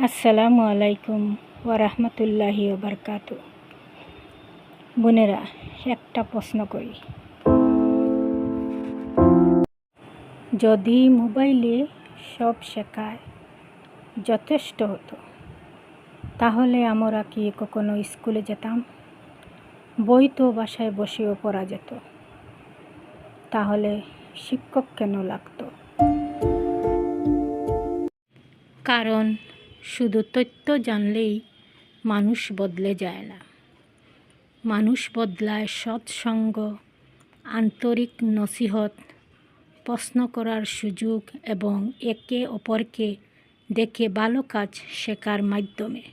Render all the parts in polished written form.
আসসালামু আলাইকুম ওয়ারাহমাতুল্লাহি ওয়াবারকাতু। বোনেরা, একটা প্রশ্ন করি, যদি মোবাইলে সব শেখায় যথেষ্ট হতো, তাহলে আমরা কি কখনো স্কুলে যেতাম? বই তো বাসায় বসেও পড়া যেত, তাহলে শিক্ষক কেন লাগতো? কারণ শুধু তথ্য জানলেই মানুষ বদলে যায় না। মানুষ বদলায় সৎসঙ্গ, আন্তরিক নসিহত, প্রশ্ন করার সুযোগ এবং একে অপরকে দেখে ভালো কাজ শেখার মাধ্যমে।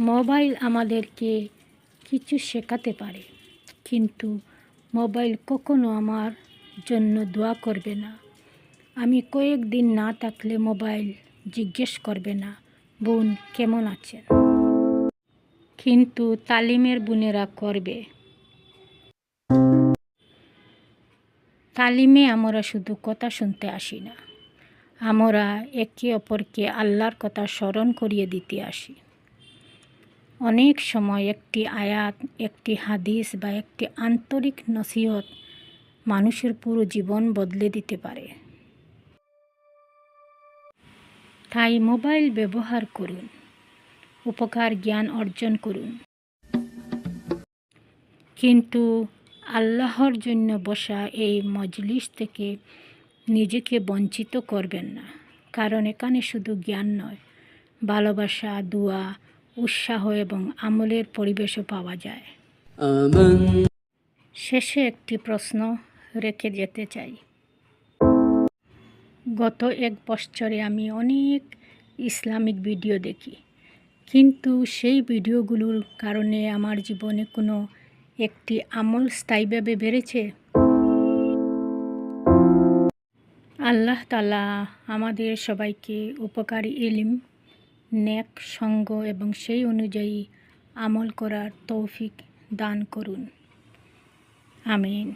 মোবাইল আমাদেরকে কিছু শেখাতে পারে, কিন্তু মোবাইল কখনো আমার জন্য দোয়া করবে না। আমি কয়েকদিন না থাকলে মোবাইল জিজ্ঞেস করবে না, বোন কেমন আছেন? কিন্তু তালিমের বোনেরা করবে। তালিমে আমরা শুধু কথা শুনতে আসি না, আমরা একে অপরকে আল্লাহর কথা স্মরণ করিয়ে দিতে আসি। অনেক সময় একটি আয়াত, একটি হাদিস বা একটি আন্তরিক নসিহত মানুষের পুরো জীবন বদলে দিতে পারে। তাই মোবাইল ব্যবহার করুন, উপকার জ্ঞান অর্জন করুন, কিন্তু আল্লাহর জন্য বসা এই মজলিস থেকে নিজেকে বঞ্চিত করবেন না। কারণ এখানে শুধু জ্ঞান নয়, ভালোবাসা, দোয়া, উৎসাহ এবং আমলের পরিবেশও পাওয়া যায়। শেষে একটি প্রশ্ন রেখে যেতে চাই। গত 1 বছরে আমি অনেক ইসলামিক ভিডিও দেখি, কিন্তু সেই ভিডিওগুলোর কারণে আমার জীবনে কোনো একটি আমল স্থায়ীভাবে বেড়েছে? আল্লাহ তাআলা আমাদের সবাইকে উপকারী ইলম, নেক সঙ্গ এবং সেই অনুযায়ী আমল করার তৌফিক দান করুন। আমিন।